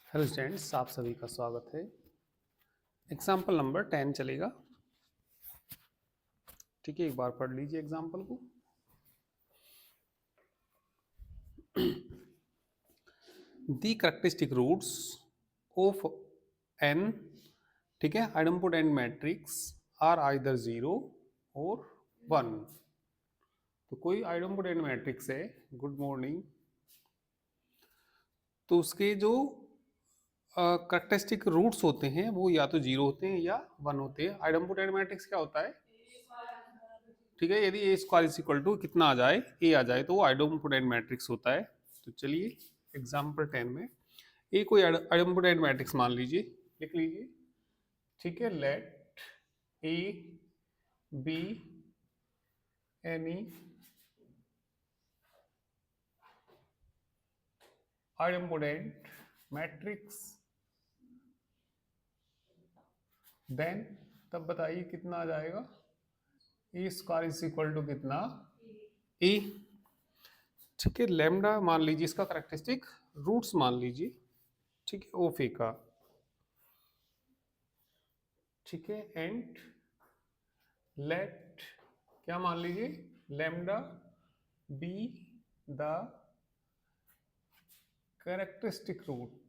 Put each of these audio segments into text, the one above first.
Hello students, आप सभी का स्वागत है। एग्जाम्पल नंबर 10 चलेगा। ठीक है, एक बार पढ़ लीजिए एग्जाम्पल को। दी करेक्टरिस्टिक रूट्स ऑफ एन, ठीक है, आइडेम्पोटेंट मैट्रिक्स आर आइदर 0 और 1। तो कोई आइडेम्पोटेंट मैट्रिक्स है, गुड मॉर्निंग, तो उसके जो करेक्टरिस्टिक रूट्स होते हैं वो या तो 0 होते हैं या 1 होते हैं। आइडेम्पोटेंट मैट्रिक्स क्या होता है? ठीक है, यदि ए स्क्वायर इज इक्वल टू कितना आ जाए, ए आ जाए, तो वो आइडेम्पोटेंट मैट्रिक्स होता है। तो चलिए एग्जाम्पल 10 में ए कोई आइडेम्पोटेंट मैट्रिक्स मान लीजिए, लिख लीजिए। ठीक है, let A B any idempotent matrix, then तब बताइए कितना आ जाएगा। A square is equal to कितना, ए। ठीक है, लैम्डा मान लीजिए इसका करेक्टरिस्टिक रूट्स मान लीजिए। ठीक है, ऑफ ए का। ठीक है, एंड लेट क्या मान लीजिए, lambda be the characteristic root.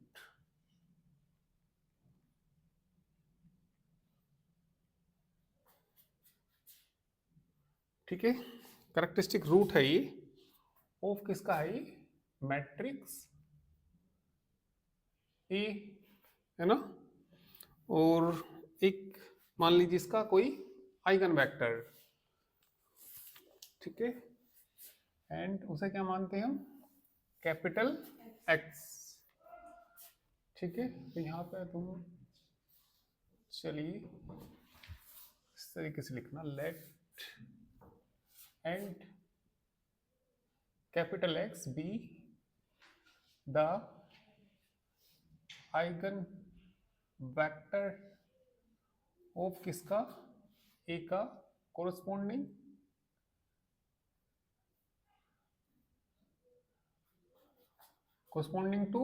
ठीक है, कैरेक्टरिस्टिक रूट है ये, ऑफ किसका है ये, मैट्रिक्स ए, है ना। और एक मान लीजिए इसका कोई आइगन वेक्टर। ठीक है, एंड उसे क्या मानते हैं हम, कैपिटल एक्स। ठीक है, तो यहाँ पे तुम चलिए इस तरीके से लिखना, let and capital X be the eigen vector of किसका, ए का कोरस्पॉन्डिंग टू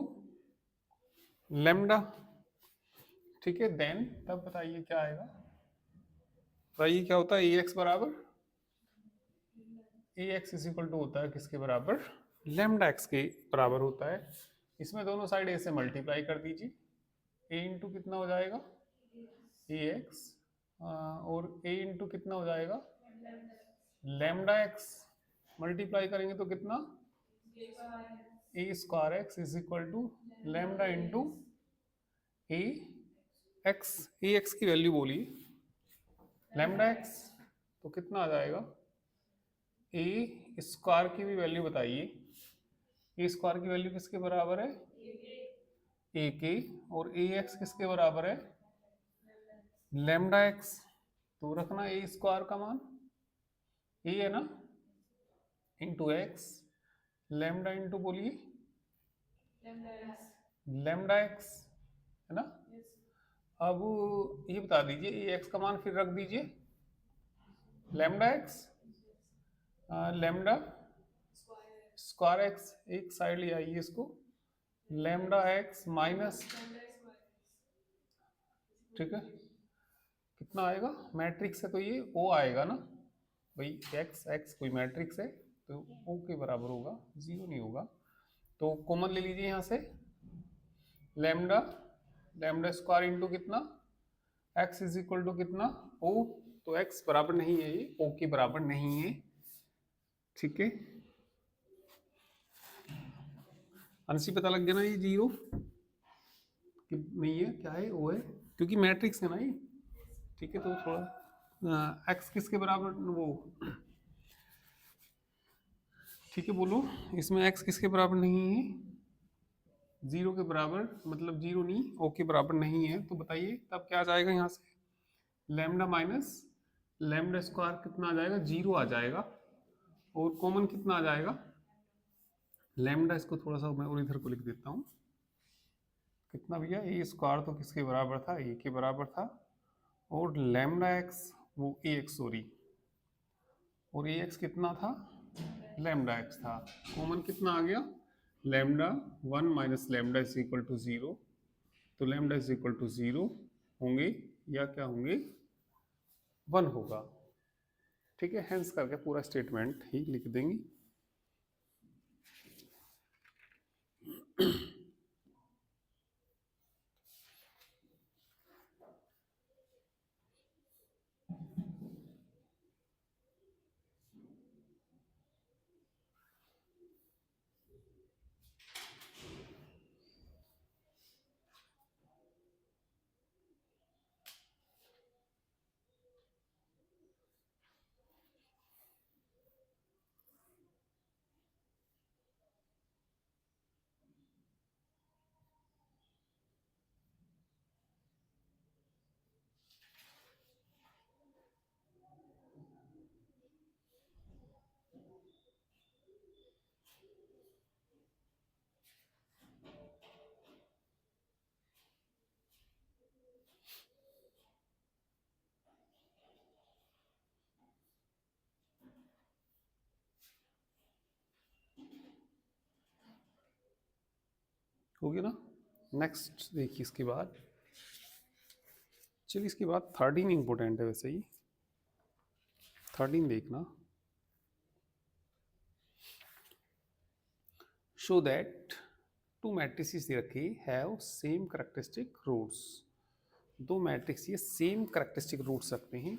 लैम्डा। ठीक है, देन तब बताइए क्या आएगा, बताइए क्या होता है। ए एक्स बराबर, ए एक्स इज इक्वल टू होता है किसके बराबर, लैम्डा एक्स के बराबर होता है। इसमें दोनों साइड ए से मल्टीप्लाई कर दीजिए, ए इंटू कितना हो जाएगा, ए एक्स, और ए इंटू कितना हो जाएगा, लैम्डा एक्स। मल्टीप्लाई करेंगे तो कितना, A square X is equal to lambda into A X. A X की वैल्यू बोलिए, लैम्डा एक्स, तो कितना आ जाएगा, ए स्क्वायर की भी वैल्यू बताइए। ए स्क्वायर की वैल्यू किसके बराबर है, ए के, और ए एक्स किसके बराबर है, लैम्डा एक्स। तो रखना ए स्क्वायर का मान, ए है ना, इंटू एक्स, लैम्डा इंटू बोलिए लैम्डा एक्स, है ना। अब ये बता दीजिए, ए एक्स का मान फिर रख दीजिए, lambda x, lambda square x, एक साइड ले आइए इसको, लैम्डा एक्स माइनस, ठीक है, कितना आएगा, मैट्रिक्स है तो ये ओ आएगा ना भाई, एक्स एक्स कोई मैट्रिक्स है तो ओ के बराबर होगा, जीरो नहीं होगा। तो कॉमन ले लीजिए यहाँ से, लैम्डा, लैम्डा स्क्वायर इंटू कितना, एक्स इज इक्वल टू कितना, ओ। तो एक्स बराबर नहीं है, ये ओ के बराबर नहीं है। ठीक है, अंशी पता लग गया ना, ये जीरो कि नहीं है, क्या है, ओ है, क्योंकि मैट्रिक्स है ना ये। ठीक है, तो थोड़ा एक्स किसके बराबर वो, ठीक है बोलो, इसमें एक्स किसके बराबर नहीं है, जीरो के बराबर, मतलब जीरो नहीं, ओ के बराबर नहीं है। तो बताइए तब क्या आ जाएगा यहाँ से, लैम्डा माइनस लैम्डा स्क्वायर कितना आ जाएगा, जीरो आ जाएगा, और कॉमन कितना आ जाएगा, लैम्डा। इसको थोड़ा सा मैं और इधर को लिख देता हूँ, कितना भैया, ए स्क्वायर तो किसके बराबर था, ए के बराबर था, और लैम्डा एक्स, वो ए एक्स सॉरी, और ए एक्स कितना था, लैम्डा एक्स था। कॉमन कितना आ गया, lambda one minus lambda is equal to zero, तो लैम्डा इज इक्वल टू 0 होंगे या क्या होंगे, 1 होगा। ठीक है, हेंस करके पूरा स्टेटमेंट ही लिख देंगे। हो गया ना। नेक्स्ट देखिए इसके बाद, चलिए इसके बाद 13 इंपॉर्टेंट है वैसे ही, 13 देखना। शो दैट टू मैट्रिसेस रखी हैव सेम करेक्टरिस्टिक रूट्स। दो मैट्रिक्स ये सेम करेक्टरिस्टिक रूट्स रखते हैं।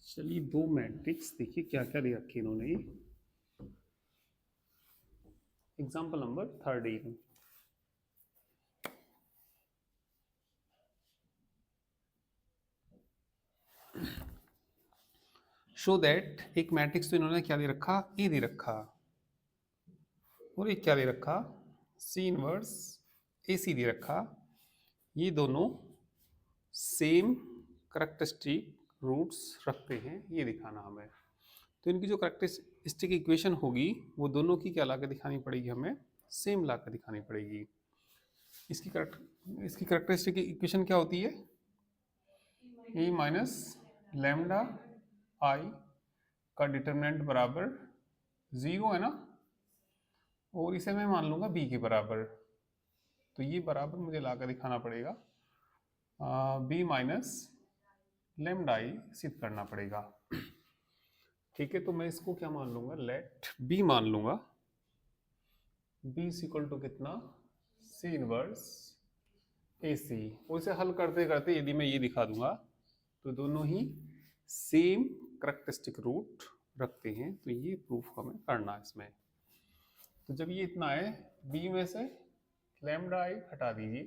चलिए दो मैट्रिक्स देखिए क्या क्या दे रखे इन्होंने। Example number 13। शो दैट, एक मैट्रिक्स तो इन्होंने क्या दे रखा, ए दे रखा, और एक क्या दे रखा, सी इनवर्स ए सी दे रखा। ये दोनों सेम करेक्टरिस्टिक रूट्स रखते हैं, ये दिखाना हमें। तो इनकी जो करेक्टरिस्टिक इक्वेशन होगी वो दोनों की क्या ला के दिखानी पड़ेगी, हमें सेम ला के दिखानी पड़ेगी। इसकी करेक्टरिस्टिक इक्वेशन क्या होती है, ए माइनस लैम्डा आई का डिटरमिनेंट बराबर 0 है ना, और इसे मैं मान लूंगा बी के बराबर। तो ये बराबर मुझे ला कर दिखाना पड़ेगा बी माइनस लैम्डा आई सिद्ध करना पड़ेगा। ठीक है, तो मैं इसको क्या मान लूंगा, लेट बी मान लूंगा। बी इज इक्वल टू कितना, सी इनवर्स ए सी। और इसे हल करते करते यदि मैं ये दिखा दूंगा तो दोनों ही सेम करेक्टरिस्टिक रूट रखते हैं, तो ये प्रूफ हमें करना है इसमें। तो जब ये इतना है, बी में से लैम्डा आई हटा दीजिए,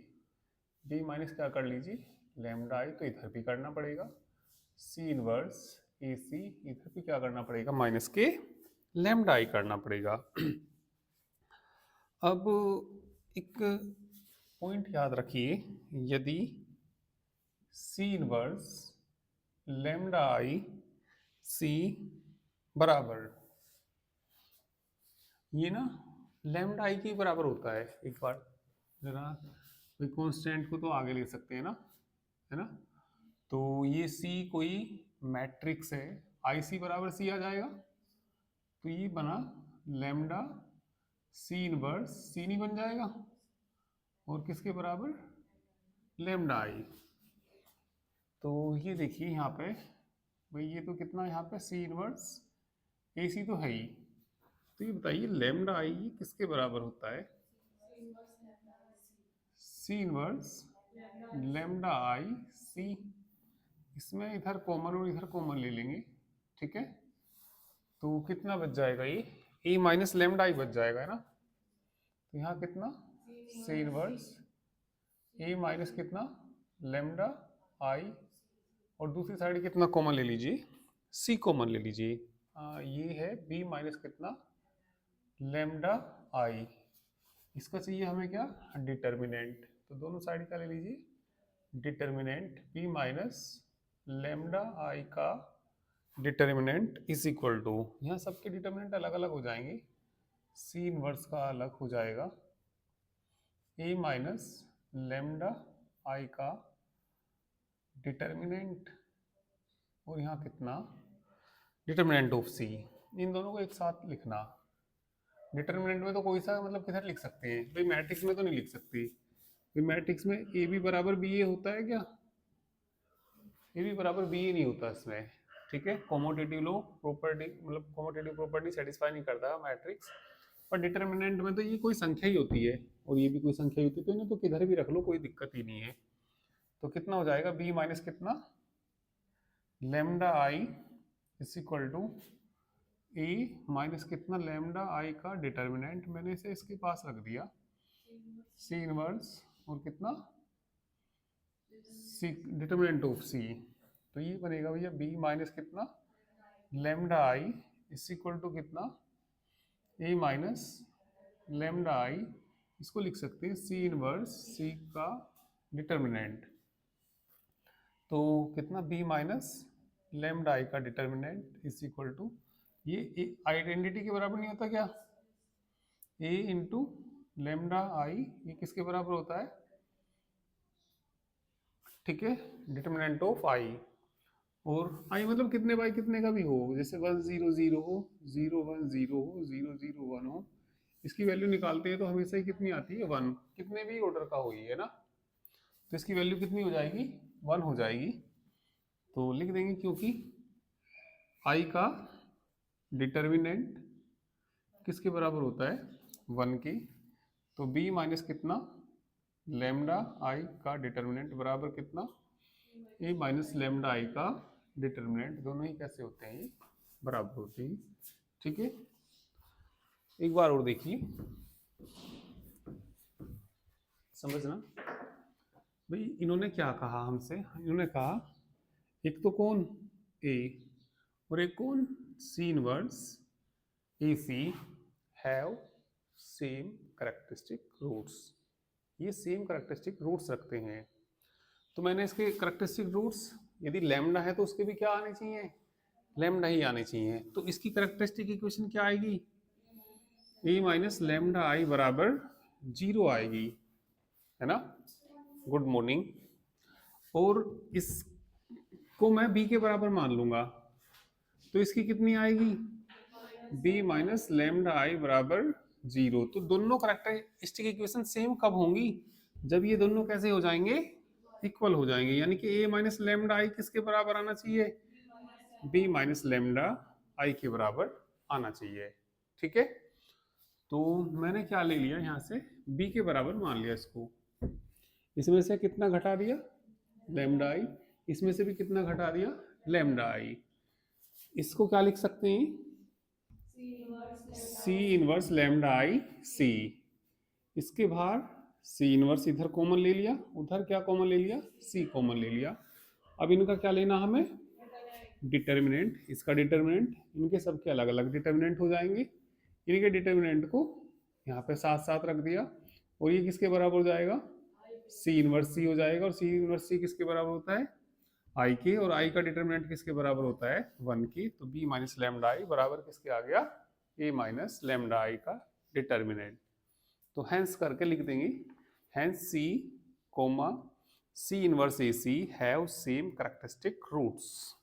बी माइनस क्या कर लीजिए, लैम्डा आई, तो इधर भी करना पड़ेगा सी इनवर्स ए सी, इधर भी क्या करना पड़ेगा, माइनस के लैम्डा आई करना पड़ेगा। अब एक पॉइंट याद रखिए, यदि सी इनवर्स लैम्डा आई सी बराबर, ये ना लैम्डा आई के बराबर होता है, एक बार जरा कोई कांस्टेंट को तो आगे ले सकते हैं ना, है ना। तो ये सी कोई मैट्रिक्स है, आई सी बराबर सी आ जाएगा, तो ये बना लैम्डा सी इनवर्स सी नहीं बन जाएगा, और किसके बराबर, लैम्डा आई। तो ये देखिए यहाँ पे भाई, ये तो कितना यहाँ पे सी इनवर्स ए सी तो है ही, तो ये बताइए लैम्डा आई किसके बराबर होता है, सी इनवर्स लैम्डा आई सी। इसमें इधर कॉमन और इधर कॉमन ले लेंगे, ठीक है। तो कितना बच जाएगा, ये ए माइनस लैम्डा आई बच जाएगा, है ना। तो यहाँ कितना, सी इनवर्स ए माइनस कितना, लैम्डा आई, और दूसरी साइड कितना कॉमन ले लीजिए, सी कॉमन ले लीजिए। ये है बी माइनस कितना, लैम्डा आई। इसका चाहिए हमें क्या, डिटर्मिनेंट। तो दोनों साइड का ले लीजिए डिटर्मिनेंट, बी माइनस लैम्डा आई का डिटर्मिनेंट इज इक्वल टू, यहाँ सबके डिटर्मिनेंट अलग अलग हो जाएंगे, सी इनवर्स का अलग हो जाएगा, ए माइनस लैम्डा आई का डिटर्मिनेंट और यहाँ कितना, डिटर्मिनेंट ऑफ सी, इन दोनों को एक साथ लिखना। डिटर्मिनेंट में तो कोई सा मतलब किधर लिख सकते हैं भाई, मैट्रिक्स में तो नहीं लिख सकते। मैट्रिक्स में ए बी बराबर बी ए होता है क्या, ए बी बराबर बी ए नहीं होता इसमें, ठीक है। कॉमोटेटिव लो प्रॉपर्टी मतलब कॉमोटेटिव प्रॉपर्टी सेटिस्फाई नहीं करता मैट्रिक्स। पर डिटर्मिनेंट में तो ये कोई संख्या ही होती है और ये भी कोई संख्या ही होती है, तो इन्हें तो किधर भी रख लो कोई दिक्कत ही नहीं है। तो कितना हो जाएगा बी माइनस कितना lambda I is equal to A minus कितना लेमडा आई का डिटर्मिनेंट, मैंने इसे इसके पास रख दिया सी इनवर्स और कितना सी डिटर्मिनेंट ऑफ सी। तो ये बनेगा भैया बी माइनस कितना lambda I is equal to कितना ए माइनस लेमडा आई, इसको लिख सकते हैं सी इनवर्स सी का डिटर्मिनेंट। तो कितना बी माइनस लेमडा आई का डिटर्मिनेंट इज इक्वल टू, ये आइडेंटिटी के बराबर नहीं होता क्या, ए इंटू लेमडा आई, ये किसके बराबर होता है, ठीक है, डिटर्मिनेंट ऑफ आई। और आई मतलब कितने बाई कितने का भी हो, जैसे 1 0 0 हो, 0 1 0 हो, 0 0 1 हो, इसकी वैल्यू निकालते हैं तो हमेशा ही कितनी आती है 1, कितने भी ऑर्डर का हो ये है ना, तो इसकी वैल्यू कितनी हो जाएगी 1 हो जाएगी। तो लिख देंगे क्योंकि आई का डिटर्मिनेंट किसके बराबर होता है 1 की, तो बी माइनस कितना लेमडा आई का डिटर्मिनेंट बराबर कितना ए माइनस लेमडा आई का डिटर्मिनेंट, दोनों ही कैसे होते हैं ये बराबर होते हैं, ठीक है। एक बार और देखिए समझना भाई, इन्होंने क्या कहा हमसे, इन्होंने कहा एक तो कौन ए और एक कौन सी inverse A C have same characteristic roots, ये सेम करेक्टरिस्टिक रूट्स रखते हैं। तो मैंने इसके करेक्टरिस्टिक रूट्स, यदि लैम्डा है तो उसके भी क्या आने चाहिए, लैम्डा ही आने चाहिए। तो इसकी करेक्टरिस्टिक इक्वेशन क्या आएगी, ए माइनस लैम्डा आई बराबर 0 आएगी, है ना। Good morning. और इसको मैं बी के बराबर मान लूंगा, तो इसकी कितनी आएगी बी माइनस लैम्डा आई बराबर 0। तो दोनों करेक्टरिस्टिक इक्वेशन सेम कब होंगी, जब ये दोनों कैसे हो जाएंगे, इक्वल हो जाएंगे, यानी कि ए माइनस लेमडा आई किसके बराबर आना चाहिए, बी माइनस लेमडा आई के बराबर आना चाहिए, ठीक है। तो मैंने क्या ले लिया यहाँ से बी के बराबर मान लिया इसको, इसमें से कितना घटा दिया लेमडा आई, इसमें से भी कितना घटा दिया लेमडा आई, इसको क्या लिख सकते हैं सी इनवर्स लेमडा आई सी, इसके बाहर सी इनवर्स इधर कॉमन ले लिया, उधर क्या कॉमन ले लिया सी कॉमन ले लिया। अब इनका क्या लेना हमें डिटर्मिनेंट, इसका डिटर्मिनेंट, इनके सबके अलग अलग डिटर्मिनेंट हो जाएंगे, इनके डिटर्मिनेंट को यहाँ पे साथ साथ रख दिया और ये किसके बराबर हो जाएगा सी इनवर्स सी हो जाएगा, और सी इनवर्स सी किसके बराबर होता है आई के, और आई का डिटर्मिनेंट किसके बराबर होता है 1 की। तो बी माइनस लेमडा आई बराबर किसके आ गया ए माइनस लेमडा आई का डिटर्मिनेंट। तो हैंस करके लिख देंगे hence C comma C inverse A C have same characteristic roots.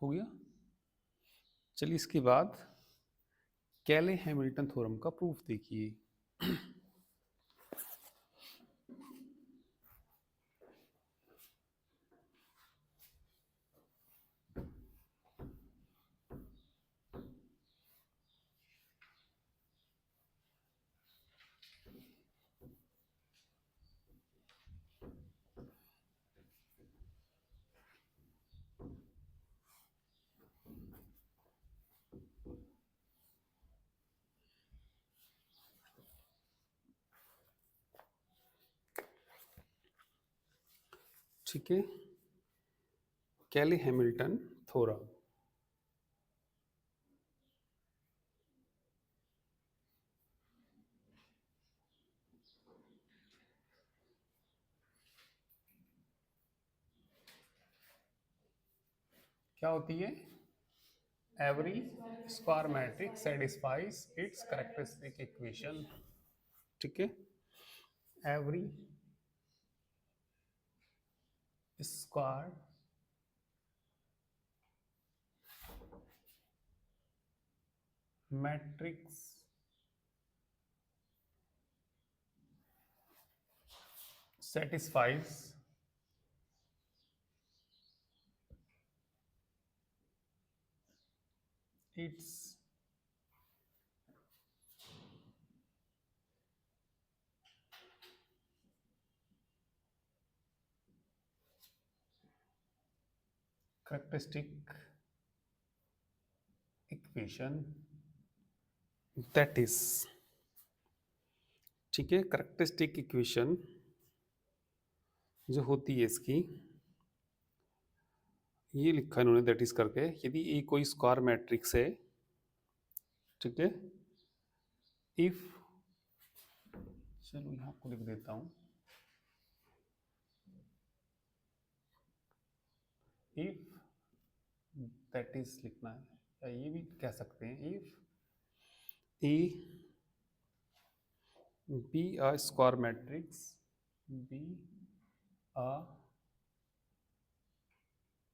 हो गया। चलिए इसके बाद कैले हैमिल्टन थ्योरम का प्रूफ देखिए। ठीक है, कैले हैमिल्टन थ्योरम। क्या होती है? Every square matrix satisfies it's characteristic equation. ठीक है, every square matrix satisfies its characteristic equation that is, ठीक है, characteristic equation जो होती है इसकी, ये लिखा इन्होंने दैट इज करके, यदि ए कोई स्क्वायर मैट्रिक्स है, ठीक है, इफ, चलो यहाँ को लिख देता हूँ, इफ दैट इज लिखना है, या ये भी कह सकते हैं, if A be a square matrix, be a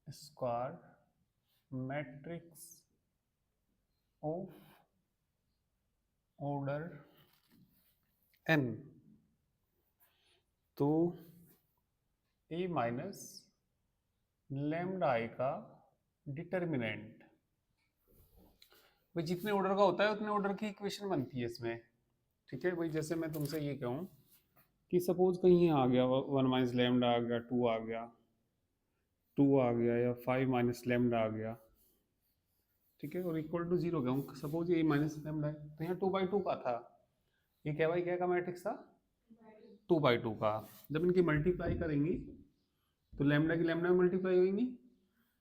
square matrix of order n, तो a माइनस लैम्डा आई का डिटर्मिनेंट, भाई जितने ऑर्डर का होता है उतने ऑर्डर की इक्वेशन बनती है इसमें। ठीक है भाई, जैसे मैं तुमसे ये कहूँ कि सपोज कहीं आ गया 1 माइनस लैम्डा आ गया, 2 आ गया, 2 आ गया, या 5 माइनस लैम्डा आ गया, ठीक है, और इक्वल टू 0 गया, सपोज ये माइनस लैम्डा है, तो यहाँ 2/2 का था, ये क्या भाई क्या का मैट्रिक्स था? 2/2 का। जब इनकी मल्टीप्लाई करेंगे तो लैम्डा की लैम्डा में मल्टीप्लाई होगी,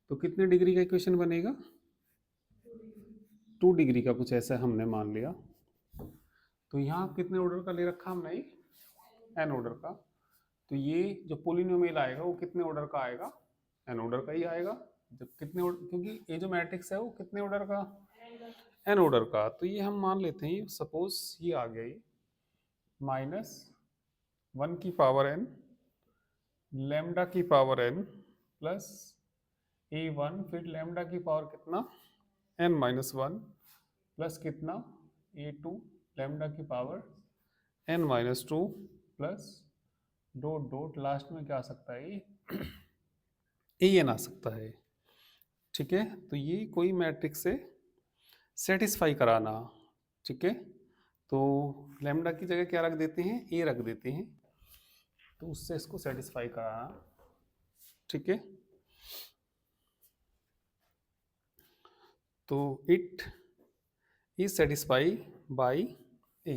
तो कितने डिग्री का इक्वेशन बनेगा? 2 डिग्री का, कुछ ऐसा हमने मान लिया। तो यहाँ कितने ऑर्डर का ले रखा हमने? एन ऑर्डर का। तो ये जो पोलिनोमियल आएगा वो कितने ऑर्डर का आएगा? एन ऑर्डर का ही आएगा। जब कितने क्योंकि ये जो मैट्रिक्स है वो कितने ऑर्डर का? एन ऑर्डर का। तो ये हम मान लेते हैं, सपोज ये आ गया, ये -1 की पावर n लैम्डा की पावर n प्लस a1, फिर लैम्डा की पावर कितना? n-1 प्लस कितना? a2 लैम्डा की power n-2 plus dot dot, last में क्या आ सकता है? an आ सकता है। ठीक है, तो ये कोई मैट्रिक्स से सेटिस्फाई कराना। ठीक है, तो लैम्डा की जगह क्या रख देते हैं? ए रख देते हैं, तो उससे इसको सेटिस्फाई कराना। ठीक है, तो इट इज सेटिस्फाई बाय ए,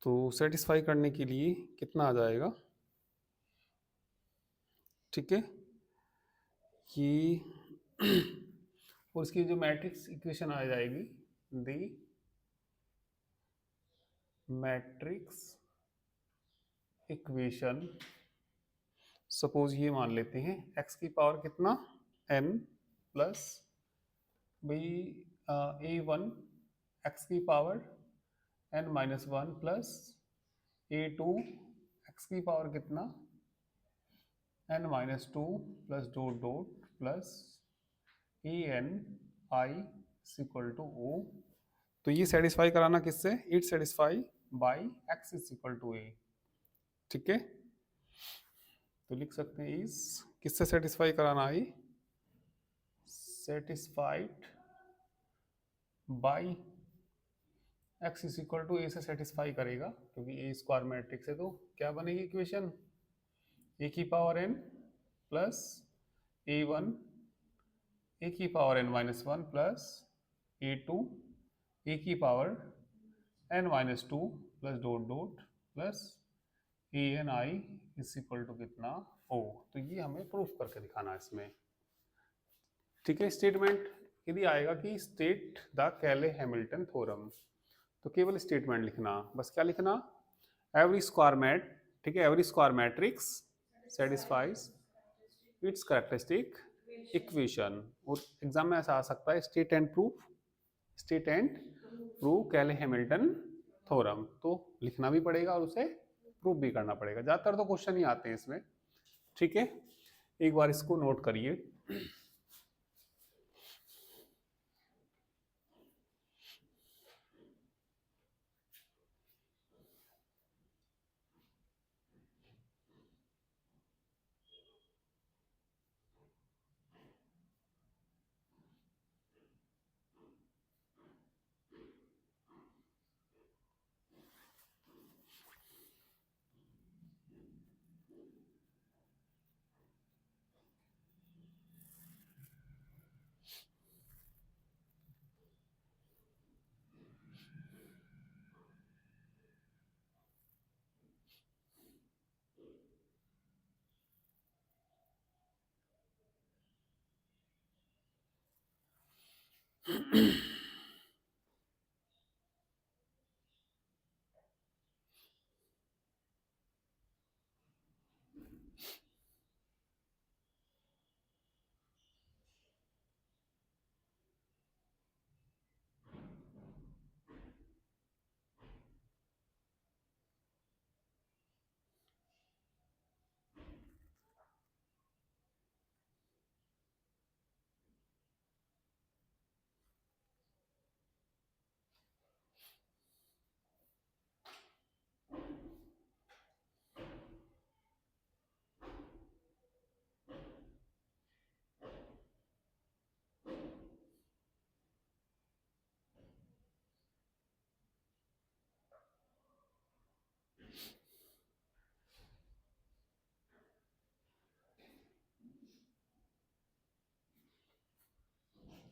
तो सेटिस्फाई करने के लिए कितना आ जाएगा? ठीक है, ये और इसकी जो मैट्रिक्स इक्वेशन आ जाएगी, दी मैट्रिक्स इक्वेशन, सपोज ये मान लेते हैं x की पावर कितना? n प्लस भाई a1 x की power n-1 plus a2 x की पावर कितना? n-2 plus dot dot plus E N I equal to O. तो ये सेटिस्फाई कराना किससे? It satisfy by X is equal to A. ठीक है, तो लिख सकते हैं इस किससे सेटिस्फाई कराना? I satisfied by X is equal to A से सेटिस्फाई करेगा, क्योंकि ए स्क्वायर मैट्रिक्स है। तो क्या बनेगी इक्वेशन? ए की power N plus A one A की power N minus one plus A two A की power N minus two plus dot dot plus A N I is equal to कितना? O. तो ये हमें proof करके दिखाना है इसमें। ठीक है, स्टेटमेंट यदि आएगा कि स्टेट द कैले हैमिल्टन थ्योरम, तो केवल स्टेटमेंट लिखना, बस क्या लिखना? एवरी स्क्वायर मैट, ठीक है, every square matrix satisfies it's characteristic equation. और एग्जाम में ऐसा आ सकता है state and proof, state and prove कैले हैमिल्टन थ्योरम। तो लिखना भी पड़ेगा और उसे प्रूफ भी करना पड़ेगा। ज्यादातर तो क्वेश्चन ही आते हैं इसमें। ठीक है, एक बार इसको नोट करिए।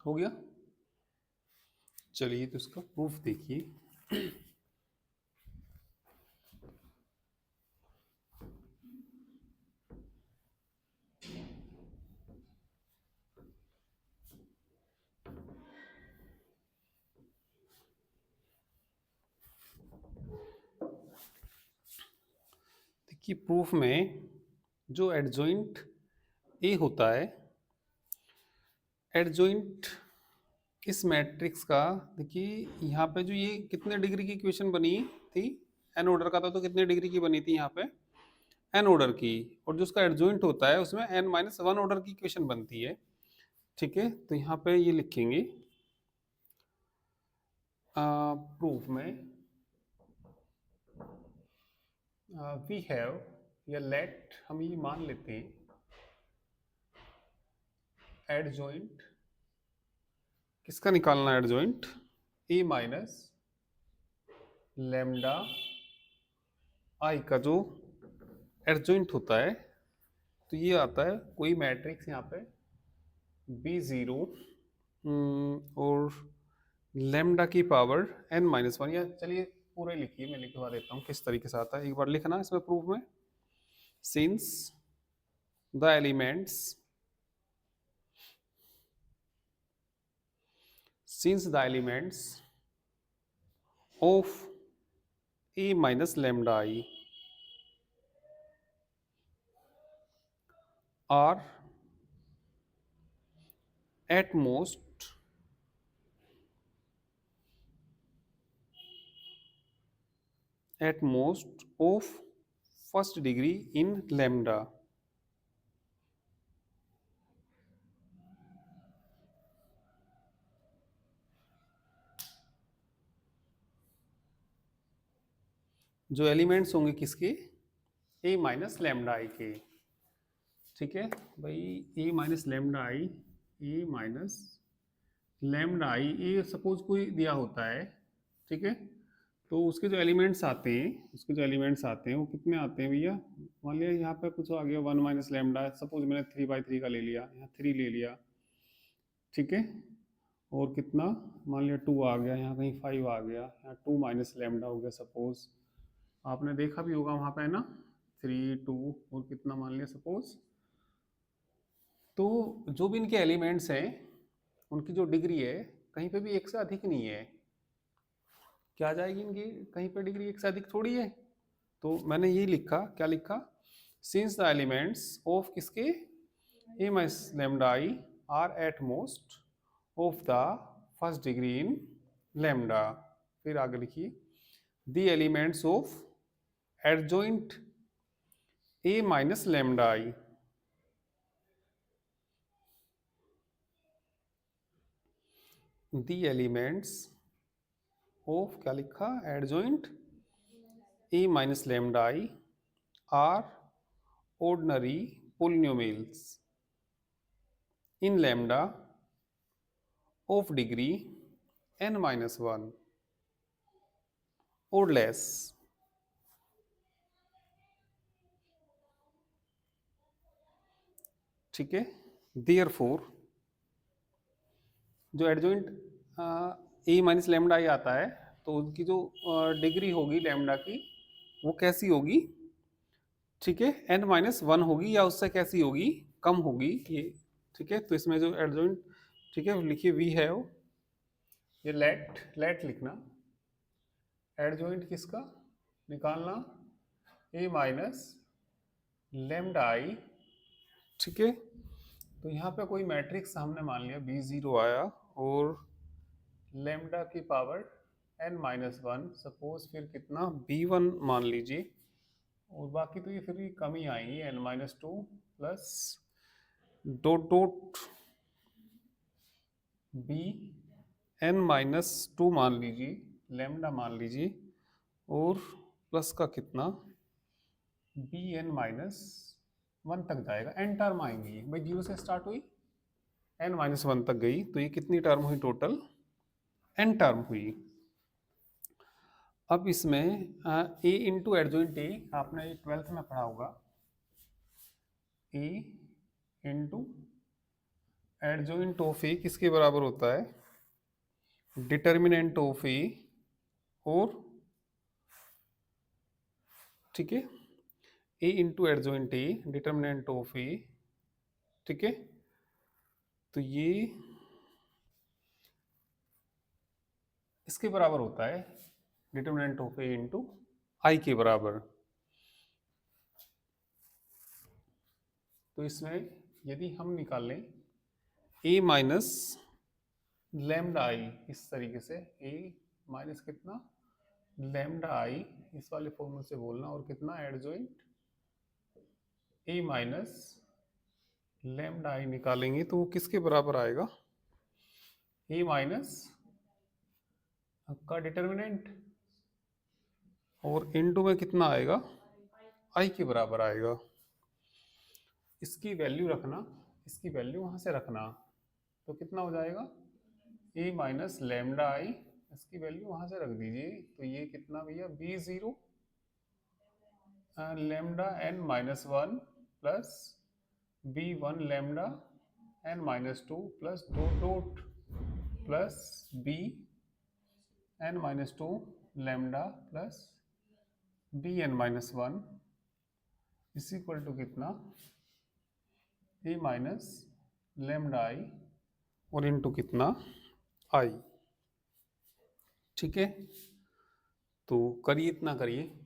हो गया? चलिए, तो इसका प्रूफ देखिए। देखिए, प्रूफ में जो एडजॉइंट ए होता है, एडजॉइंट इस मैट्रिक्स का, देखिए यहाँ पे जो ये कितने डिग्री की इक्वेशन बनी थी? एन ऑर्डर का था, तो कितने डिग्री की बनी थी यहाँ पे? एन ऑर्डर की। और जो उसका एडजॉइंट होता है उसमें एन माइनस वन ऑर्डर की इक्वेशन बनती है। ठीक है, तो यहाँ पे ये लिखेंगे प्रूफ में वी हैव, या लेट हम ये मान लेते हैं, एडजॉइंट किसका निकालना है? Adjoint A minus lambda I का जो एडजॉइंट होता है, तो ये आता है कोई मैट्रिक्स यहाँ पे बी जीरो और लेमडा की पावर एन माइनस वन। या चलिए पूरे लिखिए, मैं लिखवा देता हूँ किस तरीके से आता है, एक बार लिखना इसमें प्रूफ में। Since the elements of A minus lambda I are at most of first degree in lambda, जो एलिमेंट्स होंगे किसके, ए माइनस लेमडा आई के। ठीक है भाई, A minus lambda I, A minus lambda I, A suppose कोई दिया होता है, ठीक है, तो उसके जो एलिमेंट्स आते हैं, उसके जो एलिमेंट्स आते हैं वो कितने आते हैं भैया, मान लिया यहाँ पे कुछ आ गया 1 - लेमडा, सपोज मैंने 3/3 का ले लिया, यहाँ 3 ले लिया, ठीक है, और कितना, मान लिया 2 आ गया, यहाँ कहीं 5 आ गया, यहाँ 2 - लेमडा हो गया सपोज, आपने देखा भी होगा वहाँ पे है ना, 3 2 और कितना मान लिया सपोज। तो जो भी इनके एलिमेंट्स हैं उनकी जो डिग्री है कहीं पे भी एक से अधिक नहीं है, क्या आ जाएगी इनकी, कहीं पे डिग्री एक से अधिक थोड़ी है। तो मैंने ये लिखा, क्या लिखा, सिंस द एलिमेंट्स ऑफ किसके, A minus lambda I are at most of the first degree in lambda. फिर आगे लिखिए, the elements of adjoint A minus lambda I, the elements of, क्या लिखा, adjoint A minus lambda I are ordinary polynomials in lambda of degree n-1 or less। ठीक है, therefore जो adjoint A minus lambda आई आता है तो उनकी जो डिग्री होगी लेमडा की वो कैसी होगी, ठीक है, n-1 होगी या उससे कैसी होगी, कम होगी ये। ठीक है, तो इसमें जो एडजॉइंट, ठीक है, लिखिए वी हैव, ये लेट लिखना, एडजॉइंट किसका निकालना, ए माइनस लेमडा आई, ठीक है, तो यहाँ पे कोई मैट्रिक्स हमने मान लिया B0 आया और लेमडा की पावर n-1 सपोज, फिर कितना B1 मान लीजिए, और बाकी तो ये फिर भी कम ही आएंगी, n-2 plus dot dot B n-2 मान लीजिए, लेमडा मान लीजिए, और प्लस का कितना Bn-1 तक जाएगा, n टर्म आएंगी भाई, 0 से स्टार्ट हुई n-1 तक गई, तो ये कितनी टर्म हुई टोटल, n टर्म हुई। अब इसमें a इंटू एडजॉइंट ए, आपने 12th में पढ़ा होगा, a इंटू एडजॉइंट ऑफ ए किसके बराबर होता है, डिटर्मिनेंट ऑफ ए, और ठीक है, A into adjoint A determinant of A, ठीक है, तो ये इसके बराबर होता है, determinant of A into I के बराबर। तो इसमें यदि हम निकाल लें ए माइनस लेमडा आई इस तरीके से, ए माइनस कितना लेमडा आई, इस वाले फॉर्मूले से बोलना, और कितना एडजॉइंट ए माइनस लेमडा आई निकालेंगे तो वो किसके बराबर आएगा, ए माइनस का डिटर्मिनेंट और इनटू में कितना आएगा, आई के बराबर आएगा। इसकी वैल्यू रखना, इसकी वैल्यू वहां से रखना, तो कितना हो जाएगा, ए माइनस लेमडा आई, इसकी वैल्यू वहां से रख दीजिए, तो ये कितना भैया B0 lambda n-1 plus B1 lambda n-2 plus dot dot plus Bn-2 lambda plus Bn-1 is equal to कितना, ए माइनस लेमडा आई और इनटू कितना आई। ठीक है, तो करिए, इतना करिए।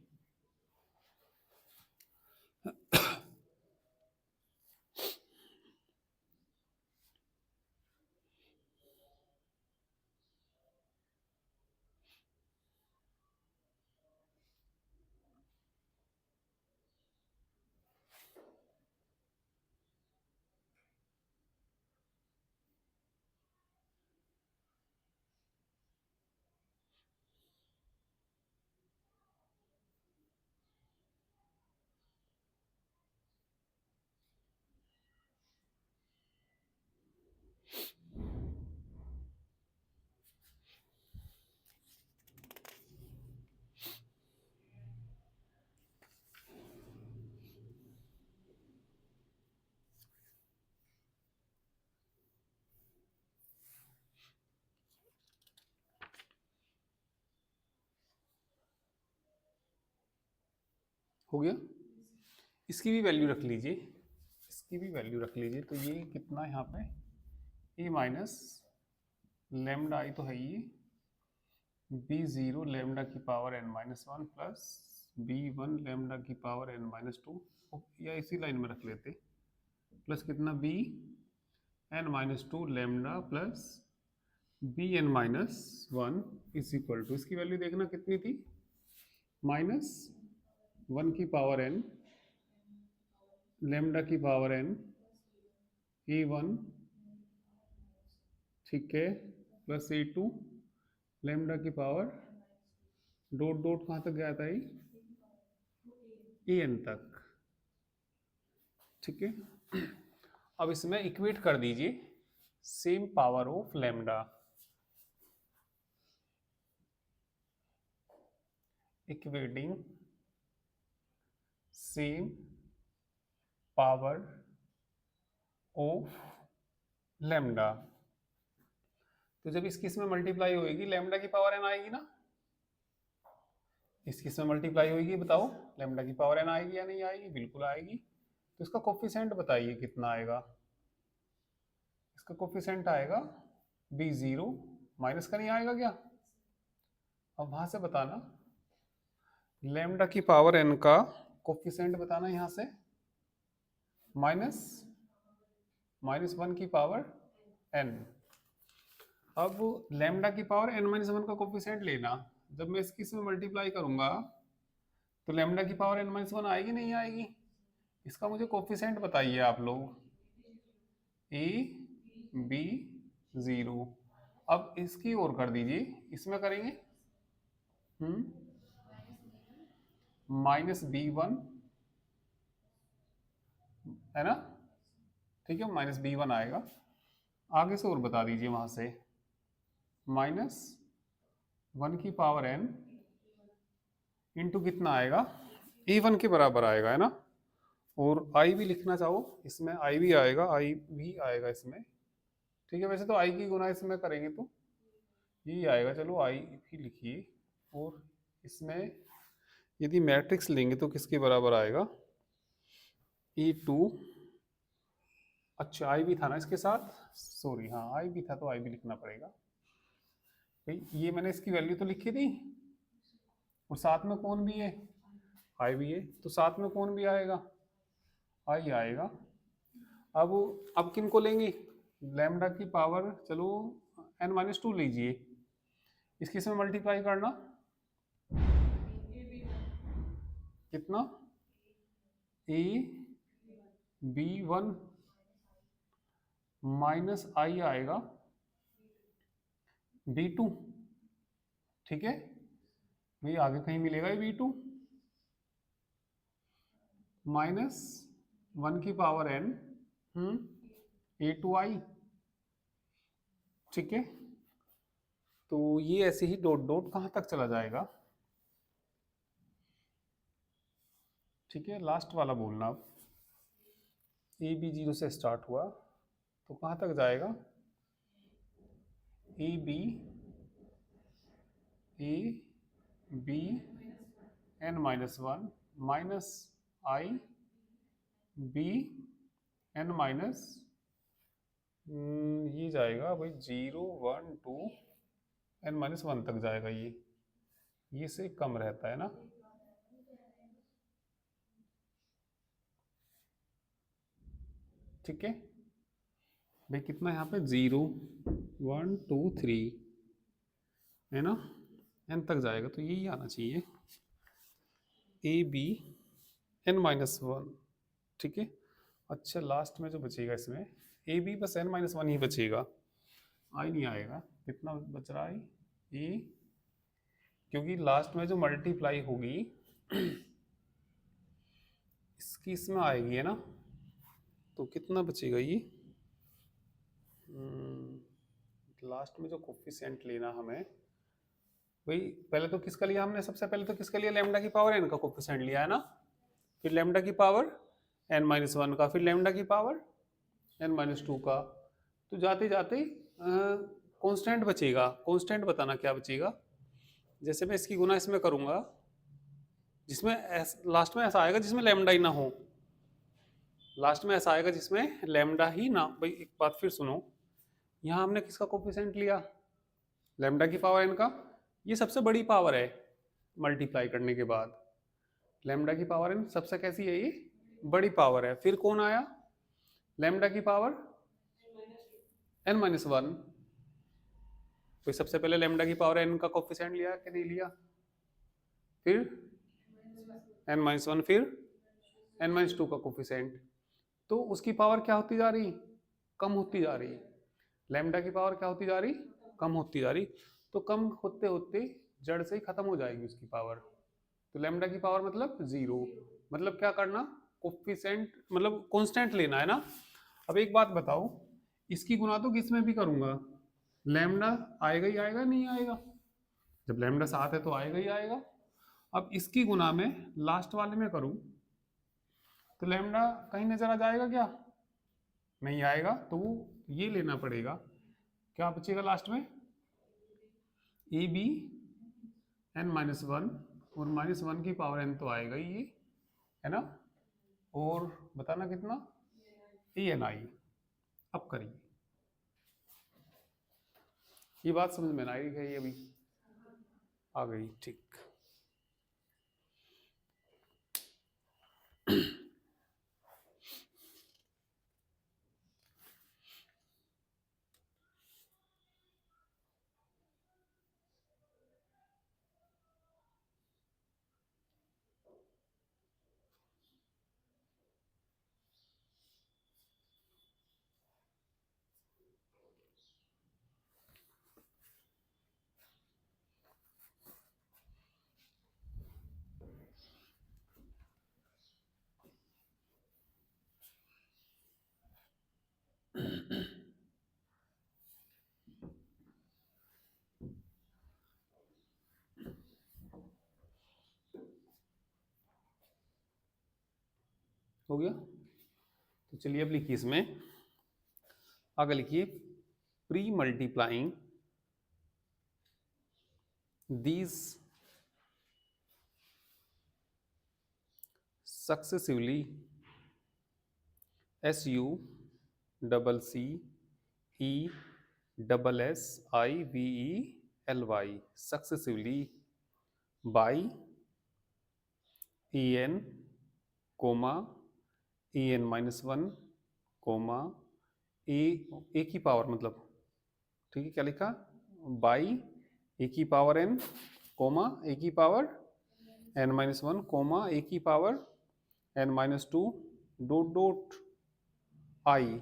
हो गया। इसकी भी वैल्यू रख लीजिए, इसकी भी वैल्यू रख लीजिए। तो ये कितना यहाँ पे ए माइनस लेमडा आई तो है ये बी जीरो लेमडा की power n minus one plus B one lambda की पावर n माइनस टू, या इसी लाइन में रख लेते, प्लस कितना B n minus two lambda plus B N minus one is equal to, इसकी वैल्यू देखना कितनी थी, माइनस वन की पावर n लेमडा की पावर n ए वन, ठीक है, प्लस ए टू लेमडा की पावर डॉट डॉट कहाँ तक गया था ए एन तक, ठीक है। अब इसमें इक्वेट कर दीजिए same power of lambda, equating same power of lambda. तो जब इसकी इसमें मल्टीप्लाई होएगी लेमडा की पावर n आएगी ना, इसकी इसमें मल्टीप्लाई होएगी, बताओ लेमडा की पावर n आएगी या नहीं आएगी, बिल्कुल आएगी। तो इसका कोफिशिएंट बताइए कितना आएगा, इसका कोफिशिएंट आएगा बी जीरो, माइनस का नहीं आएगा क्या, अब वहां से बताना लेमडा की पावर n का कोफिशिएंट बताना, यहां से माइनस वन की पावर n। अब लेमडा की पावर n माइनस वन का कोफिशिएंट लेना, जब मैं इसकी इसमें मल्टीप्लाई करूंगा तो लेमडा की पावर n माइनस वन आएगी नहीं आएगी, इसका मुझे कोफिशिएंट बताइए आप लोग, ए बी जीरो। अब इसकी ओर कर दीजिए, इसमें करेंगे माइनस बी वन है ना, ठीक है, माइनस बी वन आएगा। आगे से और बता दीजिए वहां से, माइनस वन की पावर n इंटू कितना आएगा, ए वन के बराबर आएगा, है ना। और आई भी लिखना चाहो इसमें, आई भी आएगा, आई भी आएगा इसमें, ठीक है। वैसे तो आई की गुना इसमें करेंगे तो यही आएगा, चलो आई भी लिखिए। और इसमें यदि मैट्रिक्स लेंगे तो किसके बराबर आएगा, ई टू, अच्छा आई भी था ना इसके साथ, सॉरी हाँ आई भी था तो आई भी लिखना पड़ेगा भाई। ये मैंने इसकी वैल्यू तो लिखी थी, और साथ में कौन भी है, आई भी है, तो साथ में कौन भी आएगा, आई आएगा। अब किन को लेंगे, लैम्डा की पावर, चलो n माइनस टू लीजिए, इसकी इसमें मल्टीप्लाई करना, कितना ए बी वन माइनस आई आएगा बी टू, ठीक है भाई, आगे कहीं मिलेगा ये बी टू, माइनस वन की पावर n ए टू आई, ठीक है। तो ये ऐसे ही डॉट डॉट कहां तक चला जाएगा, ठीक है, लास्ट वाला बोलना। अब ए बी जीरो से स्टार्ट हुआ तो कहां तक जाएगा, A B N minus one minus I B N minus, ये जाएगा भाई zero one two N minus one तक जाएगा, ये से कम रहता है ना, ठीक है भाई। कितना यहाँ पे जीरो वन टू थ्री है ना, एन तक जाएगा, तो यही आना चाहिए A B N minus one, ठीक है। अच्छा लास्ट में जो बचेगा इसमें ए बी बस एन माइनस वन ही बचेगा, आई नहीं आएगा। कितना बच रहा है ए, क्योंकि लास्ट में जो मल्टीप्लाई होगी इसकी इसमें आएगी है ना, तो कितना बचेगा ये, लास्ट में जो कोफिशिएंट लेना हमें, भाई पहले तो किसका लिया हमने, सबसे पहले तो किसका लिया, लैम्डा की पावर n का कोफिशिएंट लिया है ना, फिर लैम्डा की पावर n माइनस वन का, फिर लैम्डा की पावर n माइनस टू का। तो जाते जाते कांस्टेंट बचेगा, कांस्टेंट बताना क्या बचेगा, जैसे मैं इसकी गुना इसमें करूंगा जिसमें लास्ट में ऐसा आएगा जिसमें लैम्डा ही ना हो, लास्ट में ऐसा आएगा जिसमें लैम्डा ही ना। भाई एक बात फिर सुनो, यहाँ हमने किसका कोफिशिएंट लिया, लैम्डा की पावर एन का। ये सबसे बड़ी पावर है मल्टीप्लाई करने के बाद, लैम्डा की पावर एन सबसे कैसी है, ये बड़ी पावर है। फिर कौन आया, लैम्डा की पावर एन माइनस वन। तो सबसे पहले लैम्डा की पावर एन का कोफिशिएंट लिया कि नहीं लिया, फिर एन माइनस वन, फिर एन माइनस टू का कोफिशिएंट। तो उसकी पावर क्या होती जा रही, कम होती जा रही, लैम्डा की पावर क्या होती जा रही, कम होती जा रही। तो कम होते होते जड़ से ही खत्म हो जाएगी उसकी पावर। तो लैम्डा की पावर मतलब जीरो, मतलब क्या करना, कोफिशिएंट मतलब कांस्टेंट लेना है ना। अब एक बात बताओ, इसकी गुना तो किस में भी करूंगा, लैम्डा आएगा ही आएगा, नहीं आएगा, जब लैम्डा साथ है तो आएगा ही आएगा। अब इसकी गुना में लास्ट वाले में करूं तो लैम्डा कहीं नजर आ जाएगा क्या, नहीं आएगा। तो ये लेना पड़ेगा, क्या बचेगा लास्ट में, A B N minus one, और माइनस वन की पावर एन तो आएगा ही ये, है ना। और बताना कितना, ए एन आई। अब करिए, ये बात समझ में ना आई है, ये अभी आ गई, ठीक। हो गया, तो चलिए अब लिखिए इसमें, आगे लिखिए, pre multiplying these successively SU double C E double S I V E L Y successively by En comma En minus one comma A की पावर मतलब, ठीक है, क्या लिखा, बाई ए की पावर एन कोमा ए की power N minus one comma A की power N minus two dot dot I,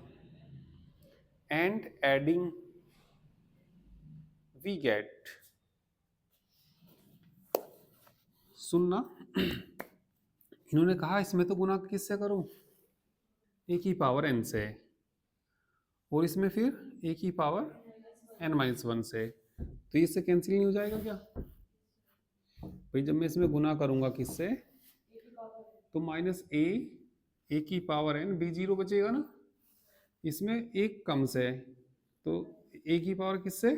and adding we get, सुनना, इन्होंने कहा इसमें तो गुना किससे करूं, ए की पावर एन से, और इसमें फिर ए की पावर एन माइनस वन से। तो इससे कैंसिल नहीं हो जाएगा क्या, भाई जब मैं इसमें गुना करूंगा किससे, तो माइनस ए की पावर एन बी जीरो बचेगा ना, इसमें एक कम से, तो ए की पावर किससे,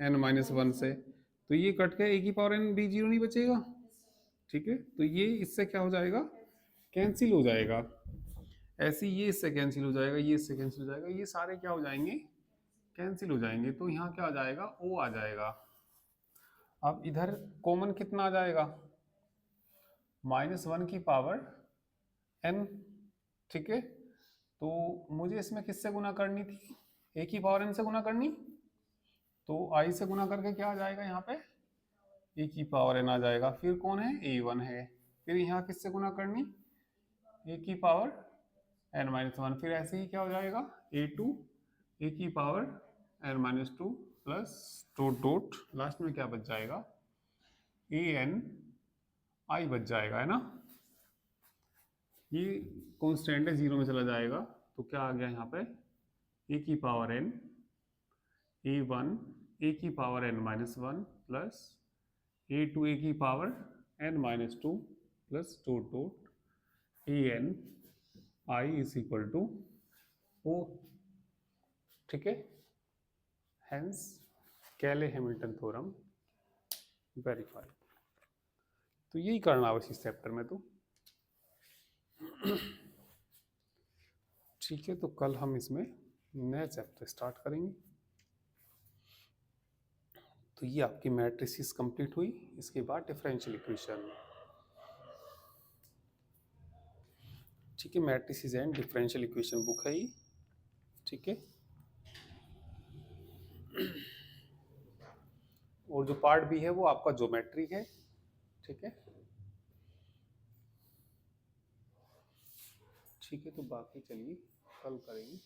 एन माइनस वन से, तो ये कट के ए की पावर एन बी जीरो नहीं बचेगा, ठीक है। तो ये इससे क्या हो जाएगा, कैंसिल हो जाएगा, ऐसे ये इससे कैंसिल हो जाएगा, ये इससे कैंसिल हो जाएगा, ये सारे क्या हो जाएंगे, कैंसिल हो जाएंगे। तो यहाँ क्या आ जाएगा, ओ आ जाएगा। अब इधर कॉमन कितना आ जाएगा, माइनस वन की पावर एन, ठीक है। तो मुझे इसमें किससे गुना करनी थी, ए की पावर एन से गुना करनी, तो आई से गुना करके क्या आ जाएगा यहाँ पे, ए की पावर एन आ जाएगा। फिर कौन है, ए वन है। फिर यहाँ किससे गुना करनी, ए की पावर एन माइनस वन। फिर ऐसे ही क्या हो जाएगा, ए टू ए की power N minus two plus dot dot, last में क्या बच जाएगा, ए एन आई बच जाएगा, है ना। ये कांस्टेंट है, जीरो में चला जाएगा, तो क्या आ गया यहाँ पे, ए की power N A one A की power N minus one plus A two A की power N minus two plus dot dot A N I is equal to O, ठीक है। हेंस कैले हैमिल्टन थ्योरम वेरीफाइड। तो यही करना बस इस चैप्टर में तो। ठीक है, तो कल हम इसमें नया चैप्टर स्टार्ट करेंगे। तो ये आपकी मैट्रिसेस कंप्लीट हुई, इसके बाद डिफरेंशियल इक्वेशन। ठीक है, matrices and differential equation book है ये। ठीक है, और जो पार्ट भी है वो आपका ज्योमेट्री है। ठीक है, ठीक है, तो बाकी चलिए कल करेंगे।